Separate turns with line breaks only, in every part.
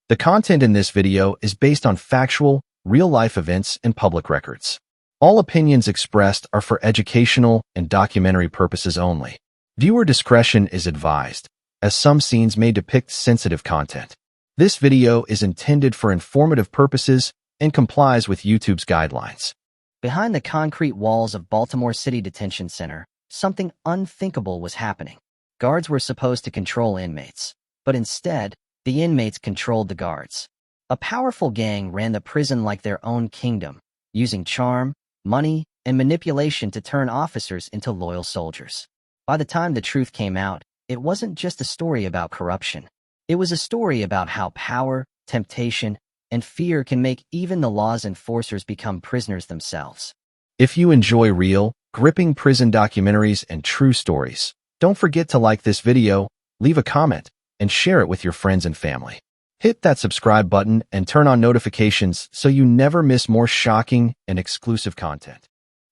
The content in this video is based on factual, real-life events and public records. All opinions expressed are for educational and documentary purposes only. Viewer discretion is advised, as some scenes may depict sensitive content. This video is intended for informative purposes and complies with YouTube's guidelines.
Behind the concrete walls of Baltimore City Detention Center, something unthinkable was happening. Guards were supposed to control inmates, but instead, the inmates controlled the guards. A powerful gang ran the prison like their own kingdom, using charm, money, and manipulation to turn officers into loyal soldiers. By the time the truth came out, it wasn't just a story about corruption. It was a story about how power, temptation, and fear can make even the law's enforcers become prisoners themselves.
If you enjoy real, gripping prison documentaries and true stories, don't forget to like this video, leave a comment, and share it with your friends and family. Hit that subscribe button and turn on notifications so you never miss more shocking and exclusive content.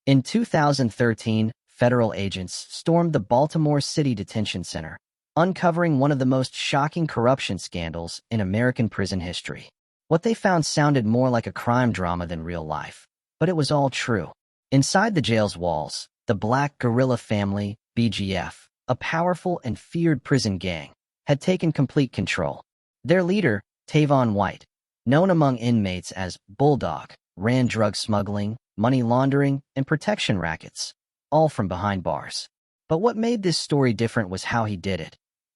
In 2013, federal agents stormed the Baltimore City Detention Center, uncovering one of the most shocking corruption scandals in American prison history. What they found sounded more like a crime drama than real life, but it was all true. Inside the jail's walls, the Black Guerrilla Family, BGF, a powerful and feared prison gang, had taken complete control. Their leader, Tavon White, known among inmates as Bulldog, ran drug smuggling, money laundering, and protection rackets, all from behind bars. But what made this story different was how he did it.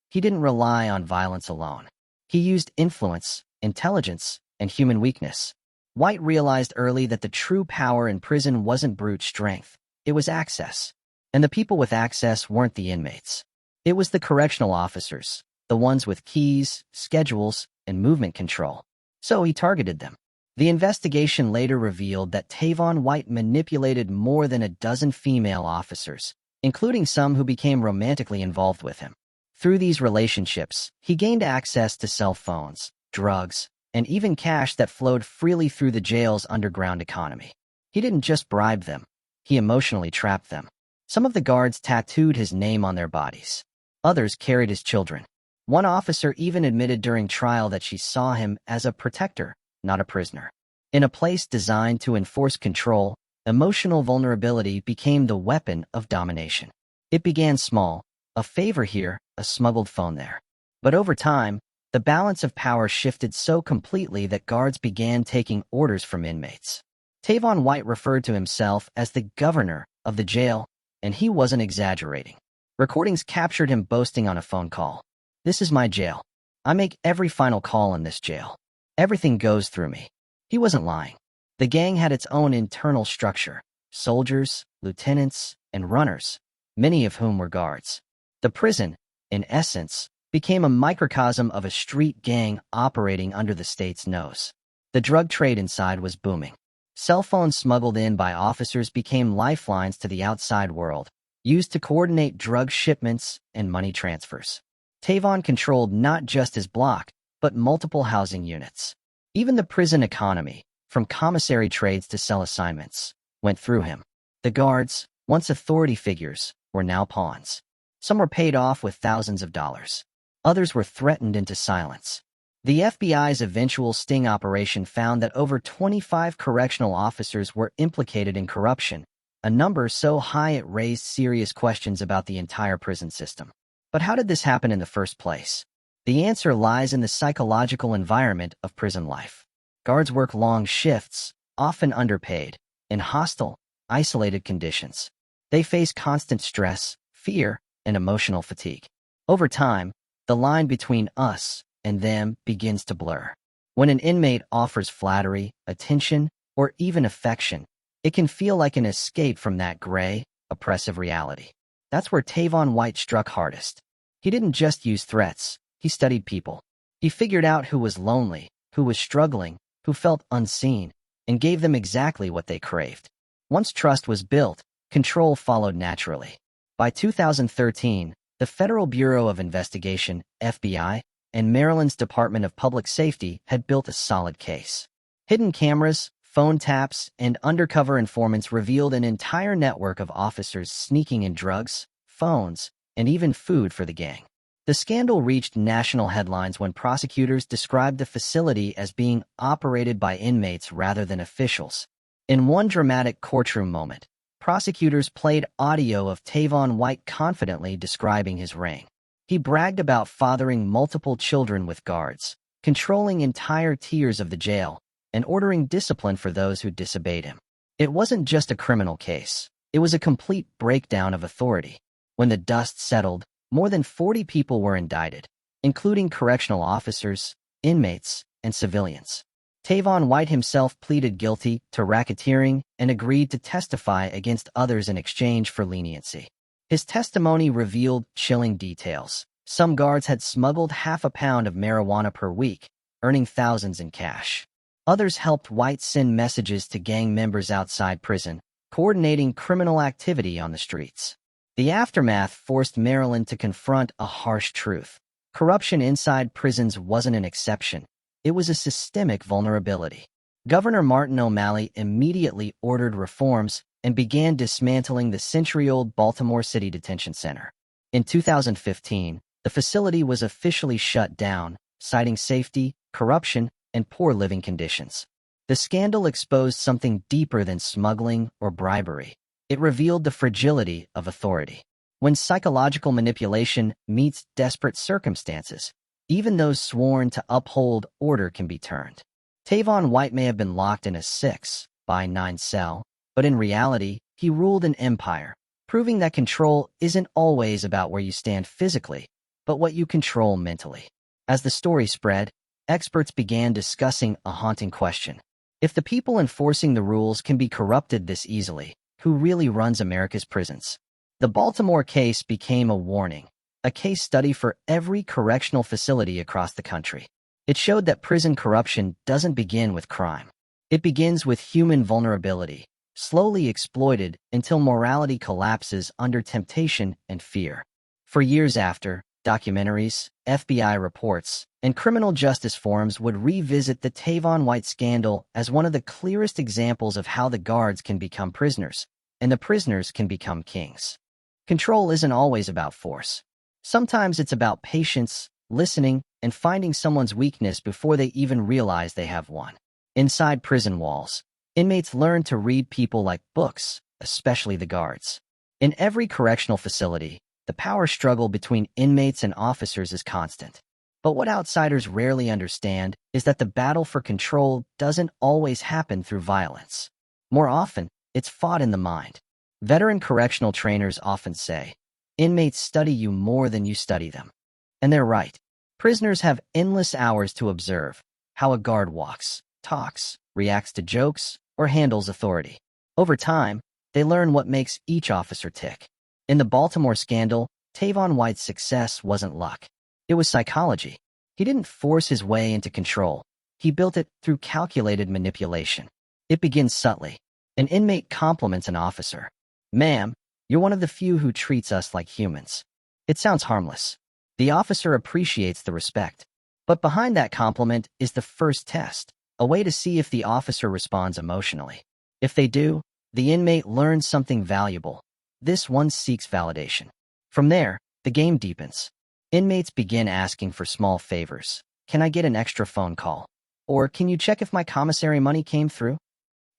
He didn't rely on violence alone. He used influence, intelligence, and human weakness. White realized early that the true power in prison wasn't brute strength, it was access. And the people with access weren't the inmates. It was the correctional officers, the ones with keys, schedules, and movement control. So he targeted them. The investigation later revealed that Tavon White manipulated more than a dozen female officers, including some who became romantically involved with him. Through these relationships, he gained access to cell phones, drugs, and even cash that flowed freely through the jail's underground economy. He didn't just bribe them, he emotionally trapped them. Some of the guards tattooed his name on their bodies. Others carried his children. One officer even admitted during trial that she saw him as a protector, not a prisoner. In a place designed to enforce control, emotional vulnerability became the weapon of domination. It began small, a favor here, a smuggled phone there. But over time, the balance of power shifted so completely that guards began taking orders from inmates. Tavon White referred to himself as the governor of the jail, and he wasn't exaggerating. Recordings captured him boasting on a phone call. "This is my jail. I make every final call in this jail. Everything goes through me." He wasn't lying. The gang had its own internal structure: soldiers, lieutenants, and runners, many of whom were guards. The prison, in essence, became a microcosm of a street gang operating under the state's nose. The drug trade inside was booming. Cell phones smuggled in by officers became lifelines to the outside world, used to coordinate drug shipments and money transfers. Tavon controlled not just his block, but multiple housing units. Even the prison economy, from commissary trades to cell assignments, went through him. The guards, once authority figures, were now pawns. Some were paid off with thousands of dollars. Others were threatened into silence. The FBI's eventual sting operation found that over 25 correctional officers were implicated in corruption, a number so high it raised serious questions about the entire prison system. But how did this happen in the first place? The answer lies in the psychological environment of prison life. Guards work long shifts, often underpaid, in hostile, isolated conditions. They face constant stress, fear, and emotional fatigue. Over time, the line between us and them begins to blur. When an inmate offers flattery, attention, or even affection, it can feel like an escape from that gray, oppressive reality. That's where Tavon White struck hardest. He didn't just use threats, he studied people. He figured out who was lonely, who was struggling, who felt unseen, and gave them exactly what they craved. Once trust was built, control followed naturally. By 2013, the Federal Bureau of Investigation, FBI, and Maryland's Department of Public Safety had built a solid case. Hidden cameras, phone taps, and undercover informants revealed an entire network of officers sneaking in drugs, phones, and even food for the gang. The scandal reached national headlines when prosecutors described the facility as being operated by inmates rather than officials. In one dramatic courtroom moment, prosecutors played audio of Tavon White confidently describing his reign. He bragged about fathering multiple children with guards, controlling entire tiers of the jail, and ordering discipline for those who disobeyed him. It wasn't just a criminal case. It was a complete breakdown of authority. When the dust settled, more than 40 people were indicted, including correctional officers, inmates, and civilians. Tavon White himself pleaded guilty to racketeering and agreed to testify against others in exchange for leniency. His testimony revealed chilling details. Some guards had smuggled half a pound of marijuana per week, earning thousands in cash. Others helped White send messages to gang members outside prison, coordinating criminal activity on the streets. The aftermath forced Maryland to confront a harsh truth. Corruption inside prisons wasn't an exception. It was a systemic vulnerability. Governor Martin O'Malley immediately ordered reforms and began dismantling the century-old Baltimore City Detention Center. In 2015, the facility was officially shut down, citing safety, corruption, and poor living conditions. The scandal exposed something deeper than smuggling or bribery. It revealed the fragility of authority. When psychological manipulation meets desperate circumstances, even those sworn to uphold order can be turned. Tavon White may have been locked in a 6x9 cell, but in reality, he ruled an empire, proving that control isn't always about where you stand physically, but what you control mentally. As the story spread, experts began discussing a haunting question. If the people enforcing the rules can be corrupted this easily, who really runs America's prisons? The Baltimore case became a warning, a case study for every correctional facility across the country. It showed that prison corruption doesn't begin with crime. It begins with human vulnerability, slowly exploited until morality collapses under temptation and fear. For years after, documentaries, FBI reports, and criminal justice forums would revisit the Tavon White scandal as one of the clearest examples of how the guards can become prisoners, and the prisoners can become kings. Control isn't always about force. Sometimes it's about patience, listening, and finding someone's weakness before they even realize they have one. Inside prison walls, inmates learn to read people like books, especially the guards. In every correctional facility, the power struggle between inmates and officers is constant. But what outsiders rarely understand is that the battle for control doesn't always happen through violence. More often, it's fought in the mind. Veteran correctional trainers often say, "Inmates study you more than you study them." And they're right. Prisoners have endless hours to observe how a guard walks, talks, reacts to jokes, or handles authority. Over time, they learn what makes each officer tick. In the Baltimore scandal, Tavon White's success wasn't luck. It was psychology. He didn't force his way into control. He built it through calculated manipulation. It begins subtly. An inmate compliments an officer. "Ma'am, you're one of the few who treats us like humans." It sounds harmless. The officer appreciates the respect. But behind that compliment is the first test, a way to see if the officer responds emotionally. If they do, the inmate learns something valuable. This one seeks validation. From there, the game deepens. Inmates begin asking for small favors. "Can I get an extra phone call?" Or "Can you check if my commissary money came through?"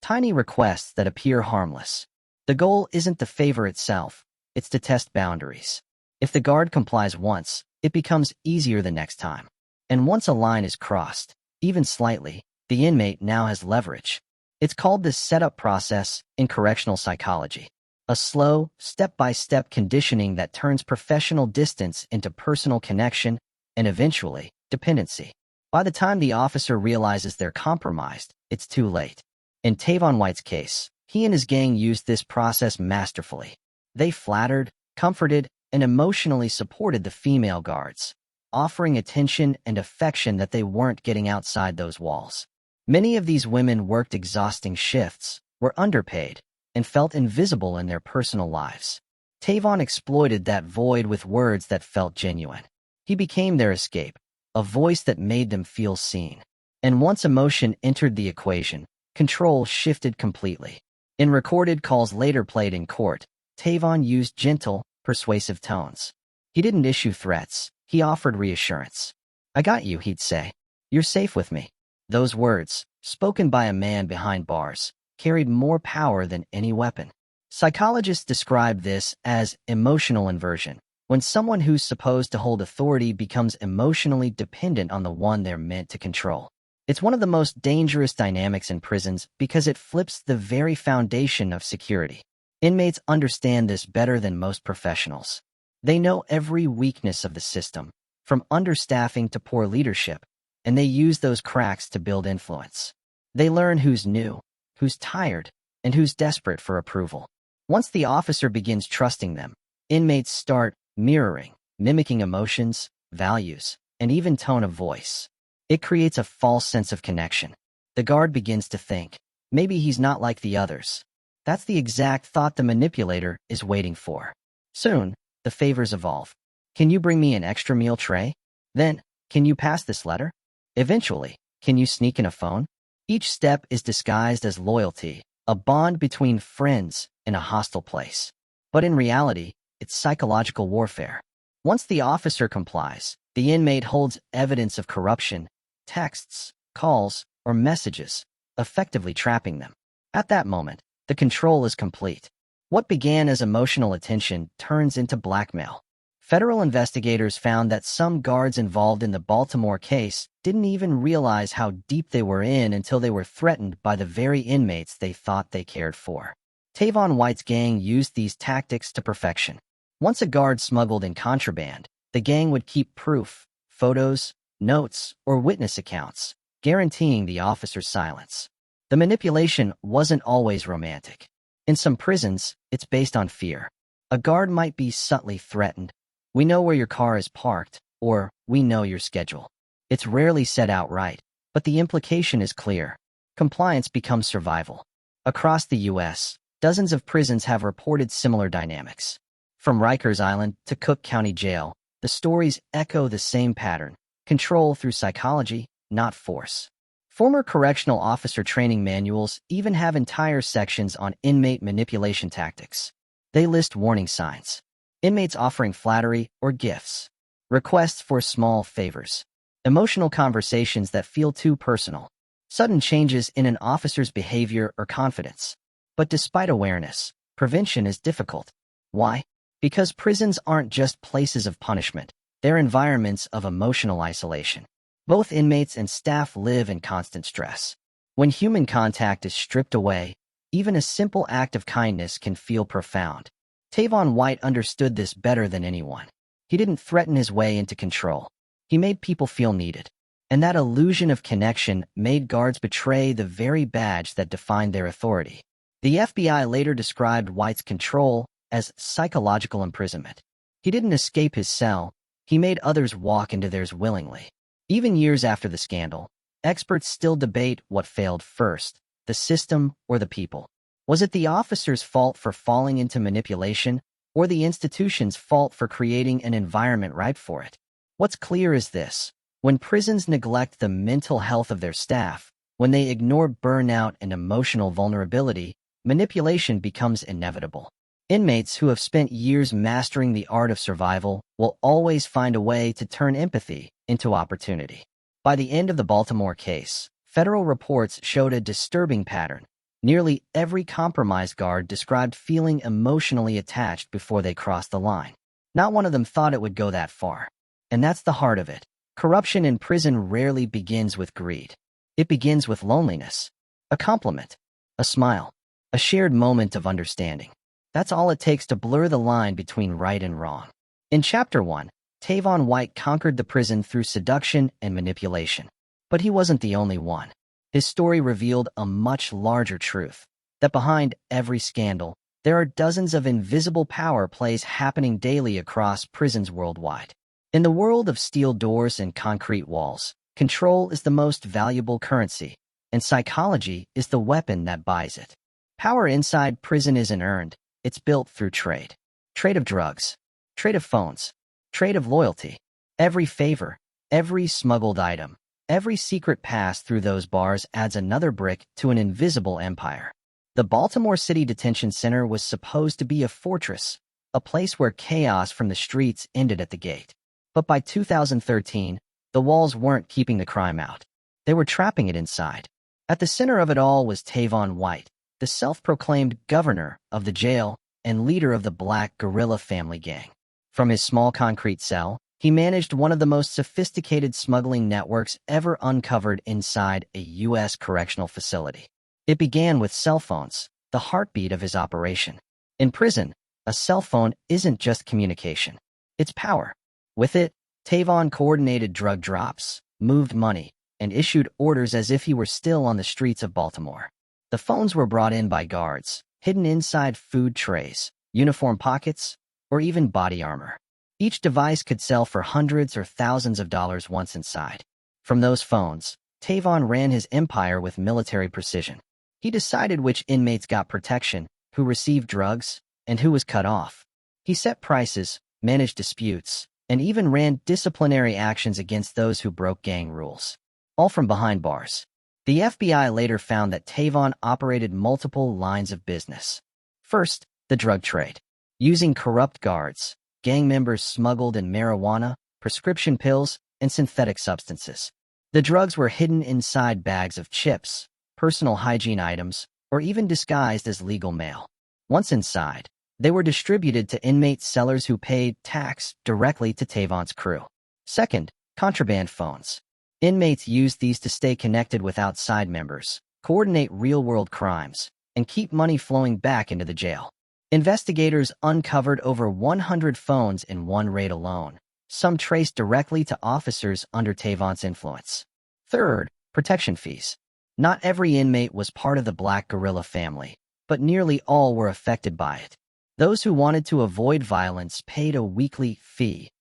Tiny requests that appear harmless. The goal isn't the favor itself, it's to test boundaries. If the guard complies once, it becomes easier the next time. And once a line is crossed, even slightly, the inmate now has leverage. It's called the setup process in correctional psychology. A slow, step-by-step conditioning that turns professional distance into personal connection and eventually, dependency. By the time the officer realizes they're compromised, it's too late. In Tavon White's case, he and his gang used this process masterfully. They flattered, comforted, and emotionally supported the female guards, offering attention and affection that they weren't getting outside those walls. Many of these women worked exhausting shifts, were underpaid, and felt invisible in their personal lives. Tavon exploited that void with words that felt genuine. He became their escape, a voice that made them feel seen. And once emotion entered the equation, control shifted completely. In recorded calls later played in court, Tavon used gentle, persuasive tones. He didn't issue threats. He offered reassurance. "I got you," he'd say. "You're safe with me." Those words, spoken by a man behind bars, carried more power than any weapon. Psychologists describe this as emotional inversion, when someone who's supposed to hold authority becomes emotionally dependent on the one they're meant to control. It's one of the most dangerous dynamics in prisons because it flips the very foundation of security. Inmates understand this better than most professionals. They know every weakness of the system, from understaffing to poor leadership, and they use those cracks to build influence. They learn who's new, who's tired, and who's desperate for approval. Once the officer begins trusting them, inmates start mirroring, mimicking emotions, values, and even tone of voice. It creates a false sense of connection. The guard begins to think, maybe he's not like the others. That's the exact thought the manipulator is waiting for. Soon, the favors evolve. Can you bring me an extra meal tray? Then, can you pass this letter? Eventually, can you sneak in a phone? Each step is disguised as loyalty, a bond between friends in a hostile place. But in reality, it's psychological warfare. Once the officer complies, the inmate holds evidence of corruption, texts, calls, or messages, effectively trapping them. At that moment, the control is complete. What began as emotional attention turns into blackmail. Federal investigators found that some guards involved in the Baltimore case didn't even realize how deep they were in until they were threatened by the very inmates they thought they cared for. Tavon White's gang used these tactics to perfection. Once a guard smuggled in contraband, the gang would keep proof, photos, notes, or witness accounts, guaranteeing the officer's silence. The manipulation wasn't always romantic. In some prisons, it's based on fear. A guard might be subtly threatened. "We know where your car is parked," or "We know your schedule." It's rarely said outright, but the implication is clear. Compliance becomes survival. Across the U.S., dozens of prisons have reported similar dynamics. From Rikers Island to Cook County Jail, the stories echo the same pattern: control through psychology, not force. Former correctional officer training manuals even have entire sections on inmate manipulation tactics. They list warning signs: inmates offering flattery or gifts, requests for small favors, emotional conversations that feel too personal, sudden changes in an officer's behavior or confidence. But despite awareness, prevention is difficult. Why? Because prisons aren't just places of punishment, they're environments of emotional isolation. Both inmates and staff live in constant stress. When human contact is stripped away, even a simple act of kindness can feel profound. Tavon White understood this better than anyone. He didn't threaten his way into control. He made people feel needed. And that illusion of connection made guards betray the very badge that defined their authority. The FBI later described White's control as psychological imprisonment. He didn't escape his cell. He made others walk into theirs willingly. Even years after the scandal, experts still debate what failed first, the system or the people. Was it the officer's fault for falling into manipulation, or the institution's fault for creating an environment ripe for it? What's clear is this: when prisons neglect the mental health of their staff, when they ignore burnout and emotional vulnerability, manipulation becomes inevitable. Inmates who have spent years mastering the art of survival will always find a way to turn empathy into opportunity. By the end of the Baltimore case, federal reports showed a disturbing pattern. Nearly every compromised guard described feeling emotionally attached before they crossed the line. Not one of them thought it would go that far. And that's the heart of it. Corruption in prison rarely begins with greed. It begins with loneliness. A compliment, a smile, a shared moment of understanding. That's all it takes to blur the line between right and wrong. In Chapter 1, Tavon White conquered the prison through seduction and manipulation. But he wasn't the only one. His story revealed a much larger truth: that behind every scandal, there are dozens of invisible power plays happening daily across prisons worldwide. In the world of steel doors and concrete walls, control is the most valuable currency, and psychology is the weapon that buys it. Power inside prison isn't earned. It's built through trade. Trade of drugs, trade of phones, trade of loyalty. Every favor, every smuggled item, every secret pass through those bars adds another brick to an invisible empire. The Baltimore City Detention Center was supposed to be a fortress, a place where chaos from the streets ended at the gate. But by 2013, the walls weren't keeping the crime out. They were trapping it inside. At the center of it all was Tavon White, the self-proclaimed governor of the jail and leader of the Black Guerrilla family gang. From his small concrete cell, he managed one of the most sophisticated smuggling networks ever uncovered inside a U.S. correctional facility. It began with cell phones, the heartbeat of his operation. In prison, a cell phone isn't just communication. It's power. With it, Tavon coordinated drug drops, moved money, and issued orders as if he were still on the streets of Baltimore. The phones were brought in by guards, hidden inside food trays, uniform pockets, or even body armor. Each device could sell for hundreds or thousands of dollars once inside. From those phones, Tavon ran his empire with military precision. He decided which inmates got protection, who received drugs, and who was cut off. He set prices, managed disputes, and even ran disciplinary actions against those who broke gang rules. All from behind bars. The FBI later found that Tavon operated multiple lines of business. First, the drug trade. Using corrupt guards, gang members smuggled in marijuana, prescription pills, and synthetic substances. The drugs were hidden inside bags of chips, personal hygiene items, or even disguised as legal mail. Once inside, they were distributed to inmate sellers who paid tax directly to Tavon's crew. Second, contraband phones. Inmates used these to stay connected with outside members, coordinate real-world crimes, and keep money flowing back into the jail. Investigators uncovered over 100 phones in one raid alone, some traced directly to officers under Tavon's influence. Third, protection fees. Not every inmate was part of the Black Guerrilla family, but nearly all were affected by it. Those who wanted to avoid violence paid a weekly fee,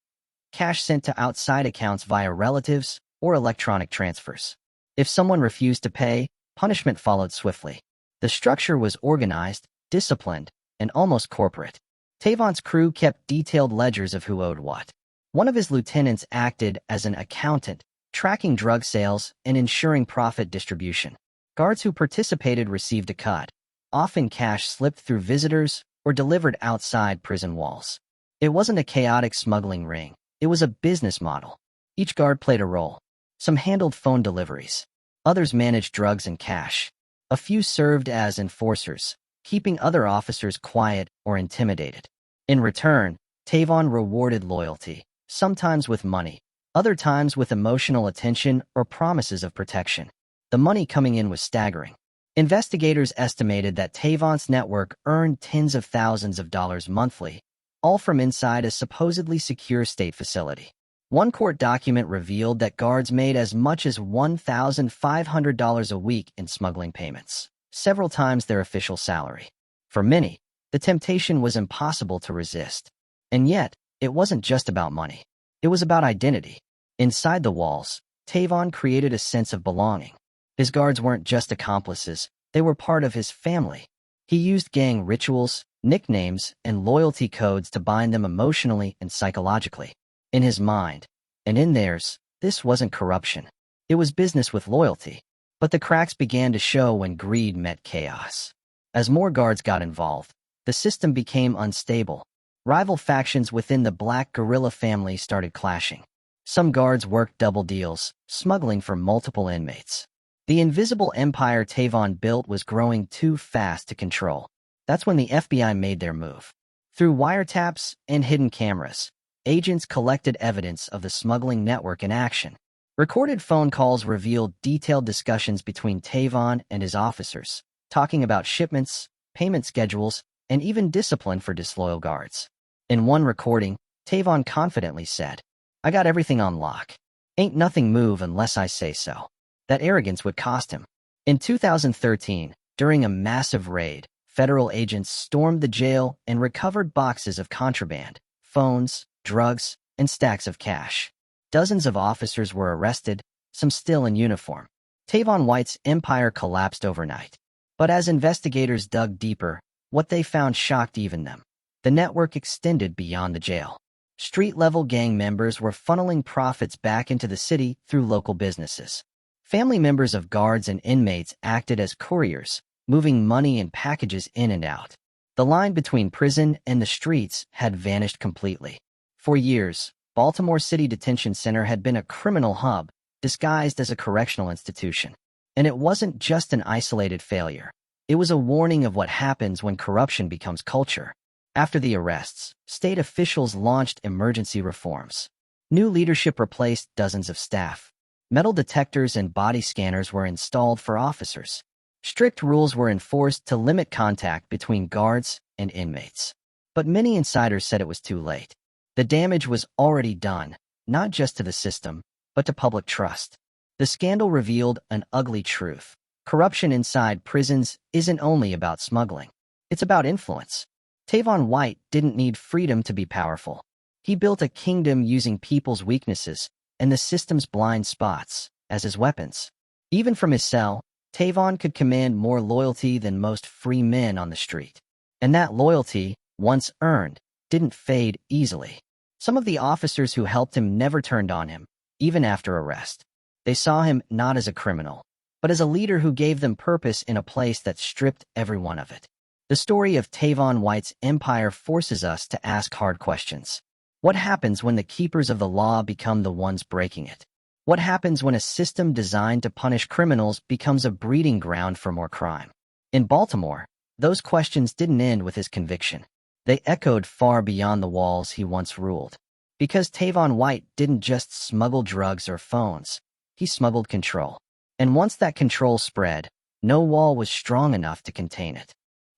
cash sent to outside accounts via relatives or electronic transfers. If someone refused to pay, punishment followed swiftly. The structure was organized, disciplined, and almost corporate. Tavon's crew kept detailed ledgers of who owed what. One of his lieutenants acted as an accountant, tracking drug sales and ensuring profit distribution. Guards who participated received a cut. Often cash slipped through visitors or delivered outside prison walls. It wasn't a chaotic smuggling ring. It was a business model. Each guard played a role. Some handled phone deliveries. Others managed drugs and cash. A few served as enforcers, keeping other officers quiet or intimidated. In return, Tavon rewarded loyalty, sometimes with money, other times with emotional attention or promises of protection. The money coming in was staggering. Investigators estimated that Tavon's network earned tens of thousands of dollars monthly, all from inside a supposedly secure state facility. One court document revealed that guards made as much as $1,500 a week in smuggling payments, several times their official salary. For many, the temptation was impossible to resist. And yet, it wasn't just about money. It was about identity. Inside the walls, Tavon created a sense of belonging. His guards weren't just accomplices, they were part of his family. He used gang rituals, nicknames, and loyalty codes to bind them emotionally and psychologically. In his mind, and in theirs, this wasn't corruption. It was business with loyalty. But the cracks began to show when greed met chaos. As more guards got involved, the system became unstable. Rival factions within the Black Guerrilla family started clashing. Some guards worked double deals, smuggling for multiple inmates. The invisible empire Tavon built was growing too fast to control. That's when the FBI made their move. Through wiretaps and hidden cameras, agents collected evidence of the smuggling network in action. Recorded phone calls revealed detailed discussions between Tavon and his officers, talking about shipments, payment schedules, and even discipline for disloyal guards. In one recording, Tavon confidently said, "I got everything on lock. Ain't nothing move unless I say so." That arrogance would cost him. In 2013, during a massive raid, federal agents stormed the jail and recovered boxes of contraband, phones, drugs, and stacks of cash. Dozens of officers were arrested, some still in uniform. Tavon White's empire collapsed overnight. But as investigators dug deeper, what they found shocked even them. The network extended beyond the jail. Street-level gang members were funneling profits back into the city through local businesses. Family members of guards and inmates acted as couriers, moving money and packages in and out. The line between prison and the streets had vanished completely. For years, Baltimore City Detention Center had been a criminal hub disguised as a correctional institution. And it wasn't just an isolated failure. It was a warning of what happens when corruption becomes culture. After the arrests, state officials launched emergency reforms. New leadership replaced dozens of staff. Metal detectors and body scanners were installed for officers. Strict rules were enforced to limit contact between guards and inmates. But many insiders said it was too late. The damage was already done, not just to the system, but to public trust. The scandal revealed an ugly truth. Corruption inside prisons isn't only about smuggling. It's about influence. Tavon White didn't need freedom to be powerful. He built a kingdom using people's weaknesses and the system's blind spots as his weapons. Even from his cell, Tavon could command more loyalty than most free men on the street. And that loyalty, once earned, didn't fade easily. Some of the officers who helped him never turned on him, even after arrest. They saw him not as a criminal, but as a leader who gave them purpose in a place that stripped everyone of it. The story of Tavon White's empire forces us to ask hard questions. What happens when the keepers of the law become the ones breaking it? What happens when a system designed to punish criminals becomes a breeding ground for more crime? In Baltimore, those questions didn't end with his conviction. They echoed far beyond the walls he once ruled. Because Tavon White didn't just smuggle drugs or phones. He smuggled control. And once that control spread, no wall was strong enough to contain it.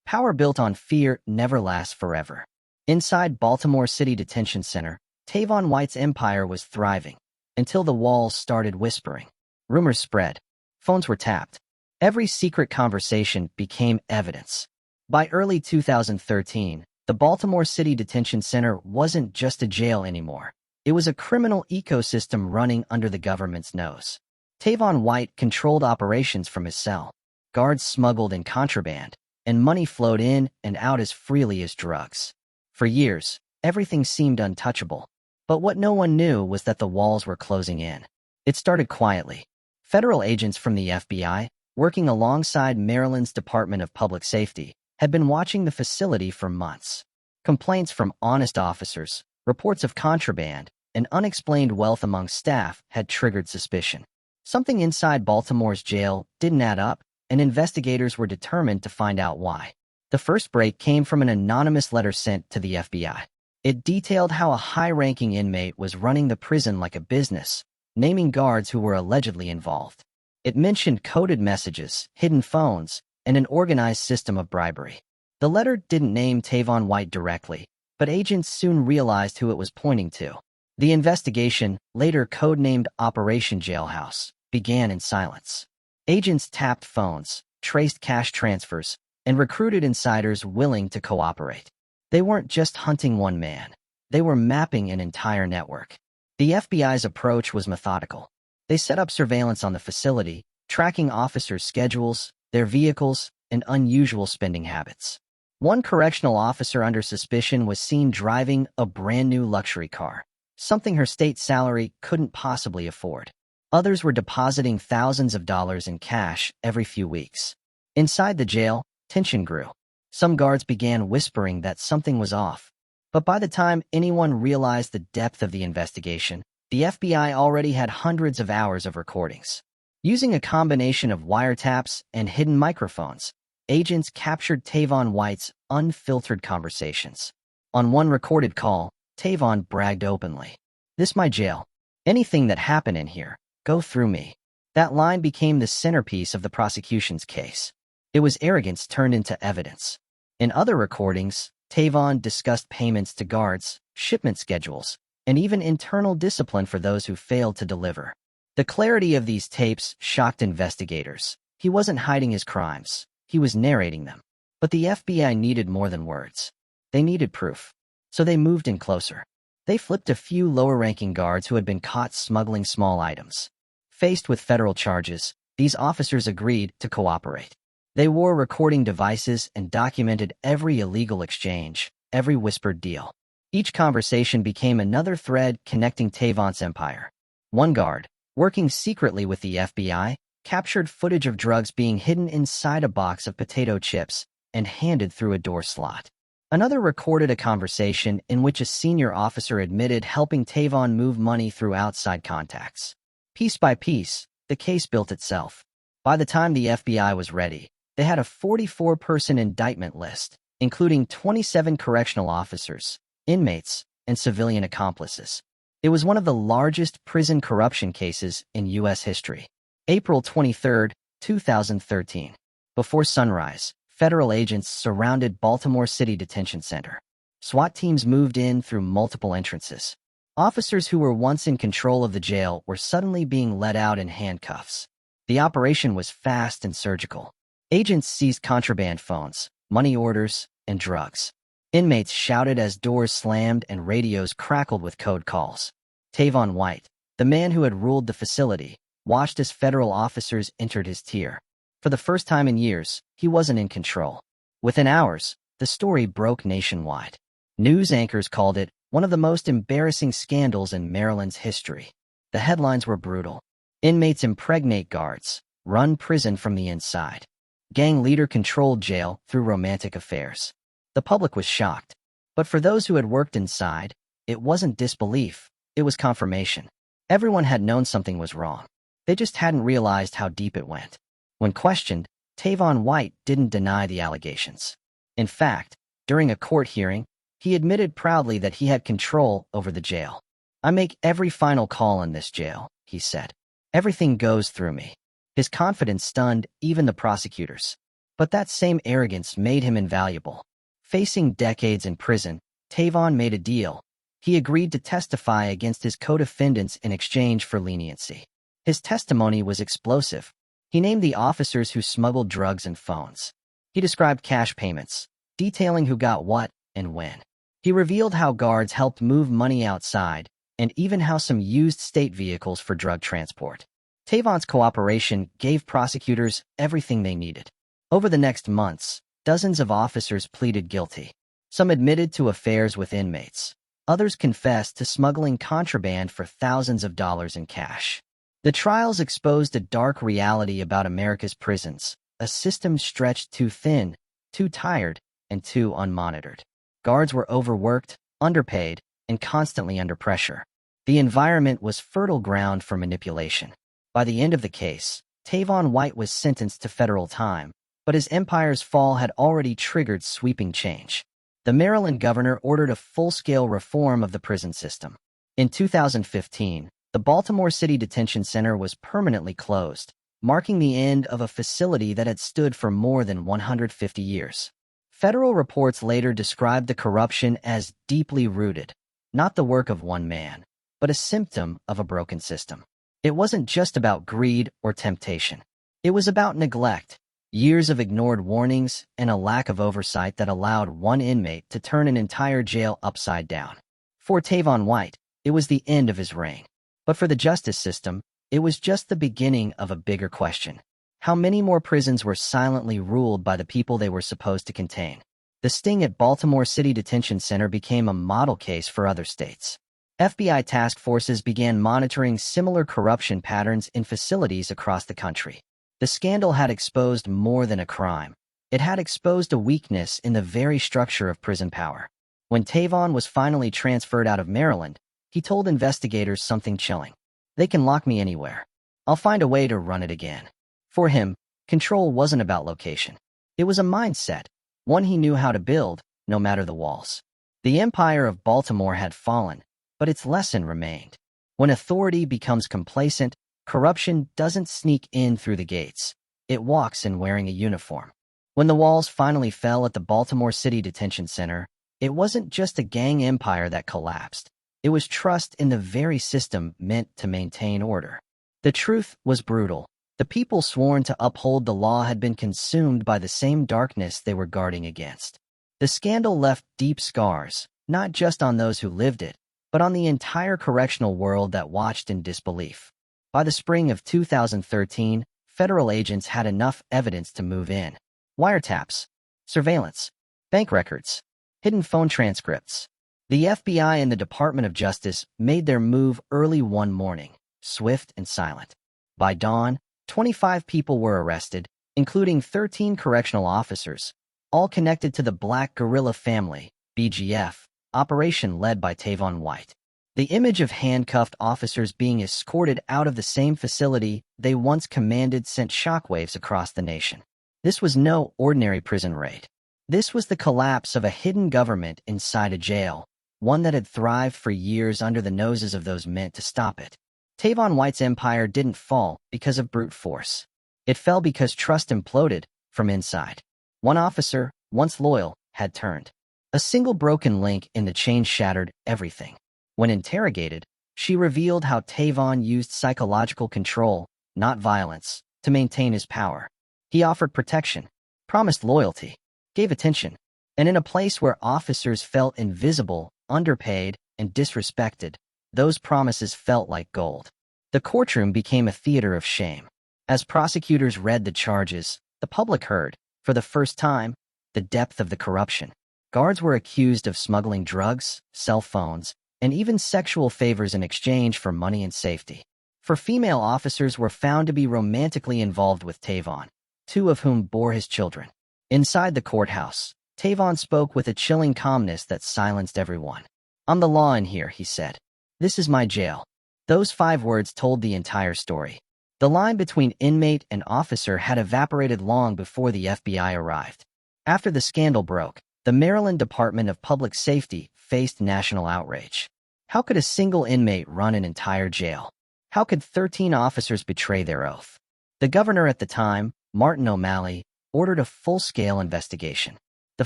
Power built on fear never lasts forever. Inside Baltimore City Detention Center, Tavon White's empire was thriving, until the walls started whispering. Rumors spread. Phones were tapped. Every secret conversation became evidence. By early 2013, the Baltimore City Detention Center wasn't just a jail anymore. It was a criminal ecosystem running under the government's nose. Tavon White controlled operations from his cell. Guards smuggled in contraband, and money flowed in and out as freely as drugs. For years, everything seemed untouchable. But what no one knew was that the walls were closing in. It started quietly. Federal agents from the FBI, working alongside Maryland's Department of Public Safety, had been watching the facility for months. Complaints from honest officers, reports of contraband, and unexplained wealth among staff had triggered suspicion. Something inside Baltimore's jail didn't add up, and investigators were determined to find out why. The first break came from an anonymous letter sent to the FBI. It detailed how a high-ranking inmate was running the prison like a business, naming guards who were allegedly involved. It mentioned coded messages, hidden phones, and an organized system of bribery. The letter didn't name Tavon White directly, but agents soon realized who it was pointing to. The investigation, later codenamed Operation Jailhouse, began in silence. Agents tapped phones, traced cash transfers, and recruited insiders willing to cooperate. They weren't just hunting one man. They were mapping an entire network. The FBI's approach was methodical. They set up surveillance on the facility, tracking officers' schedules, their vehicles, and unusual spending habits. One correctional officer under suspicion was seen driving a brand-new luxury car, something her state salary couldn't possibly afford. Others were depositing thousands of dollars in cash every few weeks. Inside the jail, tension grew. Some guards began whispering that something was off. But by the time anyone realized the depth of the investigation, the FBI already had hundreds of hours of recordings. Using a combination of wiretaps and hidden microphones, agents captured Tavon White's unfiltered conversations. On one recorded call, Tavon bragged openly, "This my jail. Anything that happened in here, go through me." That line became the centerpiece of the prosecution's case. It was arrogance turned into evidence. In other recordings, Tavon discussed payments to guards, shipment schedules, and even internal discipline for those who failed to deliver. The clarity of these tapes shocked investigators. He wasn't hiding his crimes. He was narrating them. But the FBI needed more than words. They needed proof. So they moved in closer. They flipped a few lower-ranking guards who had been caught smuggling small items. Faced with federal charges, these officers agreed to cooperate. They wore recording devices and documented every illegal exchange, every whispered deal. Each conversation became another thread connecting Tavon's empire. One guard, working secretly with the FBI, captured footage of drugs being hidden inside a box of potato chips and handed through a door slot. Another recorded a conversation in which a senior officer admitted helping Tavon move money through outside contacts. Piece by piece, the case built itself. By the time the FBI was ready, they had a 44-person indictment list, including 27 correctional officers, inmates, and civilian accomplices. It was one of the largest prison corruption cases in U.S. history. April 23, 2013. Before sunrise, federal agents surrounded Baltimore City Detention Center. SWAT teams moved in through multiple entrances. Officers who were once in control of the jail were suddenly being let out in handcuffs. The operation was fast and surgical. Agents seized contraband phones, money orders, and drugs. Inmates shouted as doors slammed and radios crackled with code calls. Tavon White, the man who had ruled the facility, watched as federal officers entered his tier. For the first time in years, he wasn't in control. Within hours, the story broke nationwide. News anchors called it one of the most embarrassing scandals in Maryland's history. The headlines were brutal. Inmates impregnate guards, run prison from the inside. Gang leader controlled jail through romantic affairs. The public was shocked. But for those who had worked inside, it wasn't disbelief, it was confirmation. Everyone had known something was wrong. They just hadn't realized how deep it went. When questioned, Tavon White didn't deny the allegations. In fact, during a court hearing, he admitted proudly that he had control over the jail. "I make every final call in this jail," he said. "Everything goes through me." His confidence stunned even the prosecutors. But that same arrogance made him invaluable. Facing decades in prison, Tavon made a deal. He agreed to testify against his co-defendants in exchange for leniency. His testimony was explosive. He named the officers who smuggled drugs and phones. He described cash payments, detailing who got what and when. He revealed how guards helped move money outside, and even how some used state vehicles for drug transport. Tavon's cooperation gave prosecutors everything they needed. Over the next months, dozens of officers pleaded guilty. Some admitted to affairs with inmates. Others confessed to smuggling contraband for thousands of dollars in cash. The trials exposed a dark reality about America's prisons, a system stretched too thin, too tired, and too unmonitored. Guards were overworked, underpaid, and constantly under pressure. The environment was fertile ground for manipulation. By the end of the case, Tavon White was sentenced to federal time, but his empire's fall had already triggered sweeping change. The Maryland governor ordered a full-scale reform of the prison system. In 2015, the Baltimore City Detention Center was permanently closed, marking the end of a facility that had stood for more than 150 years. Federal reports later described the corruption as deeply rooted, not the work of one man, but a symptom of a broken system. It wasn't just about greed or temptation. It was about neglect, years of ignored warnings, and a lack of oversight that allowed one inmate to turn an entire jail upside down. For Tavon White, it was the end of his reign. But for the justice system, it was just the beginning of a bigger question. How many more prisons were silently ruled by the people they were supposed to contain? The sting at Baltimore City Detention Center became a model case for other states. FBI task forces began monitoring similar corruption patterns in facilities across the country. The scandal had exposed more than a crime. It had exposed a weakness in the very structure of prison power. When Tavon was finally transferred out of Maryland, he told investigators something chilling. "They can lock me anywhere. I'll find a way to run it again." For him, control wasn't about location. It was a mindset, one he knew how to build, no matter the walls. The empire of Baltimore had fallen, but its lesson remained. When authority becomes complacent, corruption doesn't sneak in through the gates. It walks in wearing a uniform. When the walls finally fell at the Baltimore City Detention Center, it wasn't just a gang empire that collapsed. It was trust in the very system meant to maintain order. The truth was brutal. The people sworn to uphold the law had been consumed by the same darkness they were guarding against. The scandal left deep scars, not just on those who lived it, but on the entire correctional world that watched in disbelief. By the spring of 2013, federal agents had enough evidence to move in. Wiretaps, surveillance, bank records, hidden phone transcripts. The FBI and the Department of Justice made their move early one morning, swift and silent. By dawn, 25 people were arrested, including 13 correctional officers, all connected to the Black Guerrilla Family, BGF, operation led by Tavon White. The image of handcuffed officers being escorted out of the same facility they once commanded sent shockwaves across the nation. This was no ordinary prison raid. This was the collapse of a hidden government inside a jail, one that had thrived for years under the noses of those meant to stop it. Tavon White's empire didn't fall because of brute force. It fell because trust imploded from inside. One officer, once loyal, had turned. A single broken link in the chain shattered everything. When interrogated, she revealed how Tavon used psychological control, not violence, to maintain his power. He offered protection, promised loyalty, gave attention, and in a place where officers felt invisible, underpaid, and disrespected, those promises felt like gold. The courtroom became a theater of shame. As prosecutors read the charges, the public heard, for the first time, the depth of the corruption. Guards were accused of smuggling drugs, cell phones, and even sexual favors in exchange for money and safety. For female officers were found to be romantically involved with Tavon, two of whom bore his children. Inside the courthouse, Tavon spoke with a chilling calmness that silenced everyone. "I'm the law in here," he said. "This is my jail." Those 5 words told the entire story. The line between inmate and officer had evaporated long before the FBI arrived. After the scandal broke, the Maryland Department of Public Safety faced national outrage. How could a single inmate run an entire jail? How could 13 officers betray their oath? The governor at the time, Martin O'Malley, ordered a full-scale investigation. The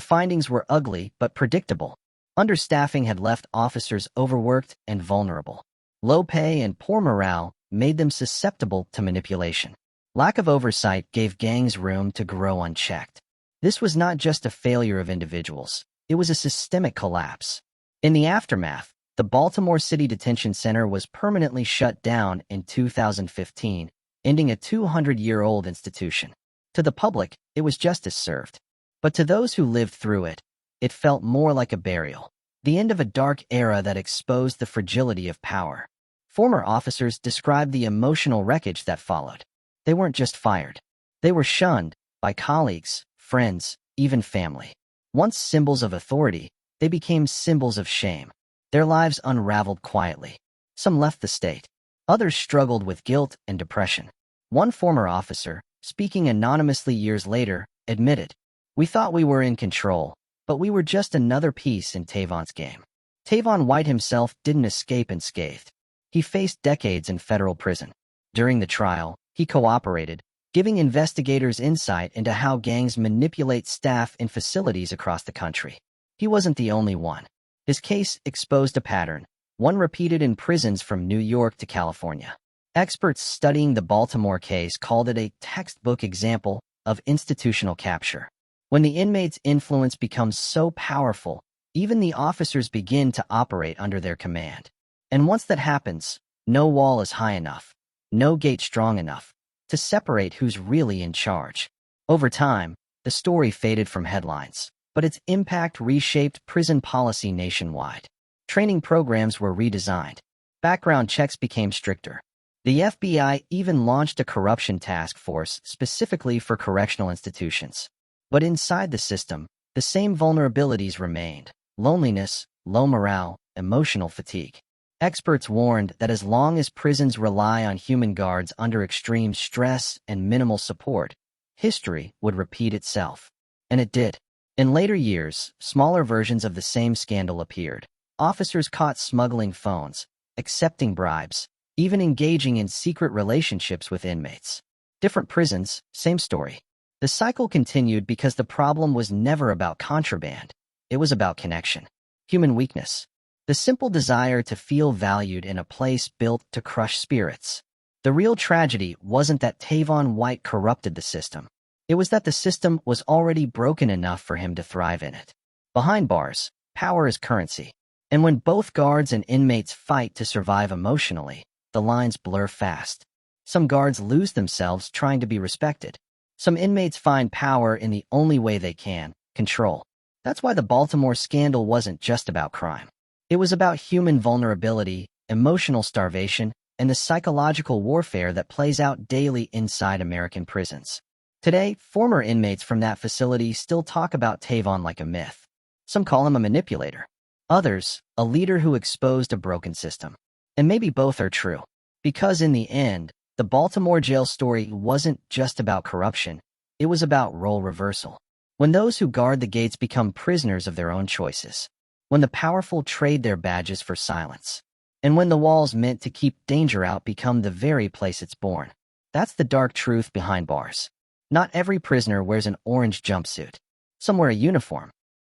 findings were ugly but predictable. Understaffing had left officers overworked and vulnerable. Low pay and poor morale made them susceptible to manipulation. Lack of oversight gave gangs room to grow unchecked. This was not just a failure of individuals. It was a systemic collapse. In the aftermath, the Baltimore City Detention Center was permanently shut down in 2015, ending a 200-year-old institution. To the public, it was justice served. But to those who lived through it, it felt more like a burial. The end of a dark era that exposed the fragility of power. Former officers described the emotional wreckage that followed. They weren't just fired. They were shunned by colleagues, friends, even family. Once symbols of authority, they became symbols of shame. Their lives unraveled quietly. Some left the state. Others struggled with guilt and depression. One former officer, speaking anonymously years later, admitted, "We thought we were in control, but we were just another piece in Tavon's game." Tavon White himself didn't escape unscathed. He faced decades in federal prison. During the trial, he cooperated, giving investigators insight into how gangs manipulate staff in facilities across the country. He wasn't the only one. His case exposed a pattern, one repeated in prisons from New York to California. Experts studying the Baltimore case called it a textbook example of institutional capture. When the inmate's influence becomes so powerful, even the officers begin to operate under their command. And once that happens, no wall is high enough, no gate strong enough, to separate who's really in charge. Over time, the story faded from headlines, but its impact reshaped prison policy nationwide. Training programs were redesigned. Background checks became stricter. The FBI even launched a corruption task force specifically for correctional institutions. But inside the system, the same vulnerabilities remained: loneliness, low morale, emotional fatigue. Experts warned that as long as prisons rely on human guards under extreme stress and minimal support, history would repeat itself. And it did. In later years, smaller versions of the same scandal appeared. Officers caught smuggling phones, accepting bribes, even engaging in secret relationships with inmates. Different prisons, same story. The cycle continued because the problem was never about contraband. It was about connection. Human weakness. The simple desire to feel valued in a place built to crush spirits. The real tragedy wasn't that Tavon White corrupted the system. It was that the system was already broken enough for him to thrive in it. Behind bars, power is currency. And when both guards and inmates fight to survive emotionally, the lines blur fast. Some guards lose themselves trying to be respected. Some inmates find power in the only way they can: control. That's why the Baltimore scandal wasn't just about crime. It was about human vulnerability, emotional starvation, and the psychological warfare that plays out daily inside American prisons. Today, former inmates from that facility still talk about Tavon like a myth. Some call him a manipulator. Others, a leader who exposed a broken system. And maybe both are true. Because in the end, the Baltimore jail story wasn't just about corruption. It was about role reversal. When those who guard the gates become prisoners of their own choices. When the powerful trade their badges for silence. And when the walls meant to keep danger out become the very place it's born. That's the dark truth behind bars. Not every prisoner wears an orange jumpsuit. Some wear a uniform,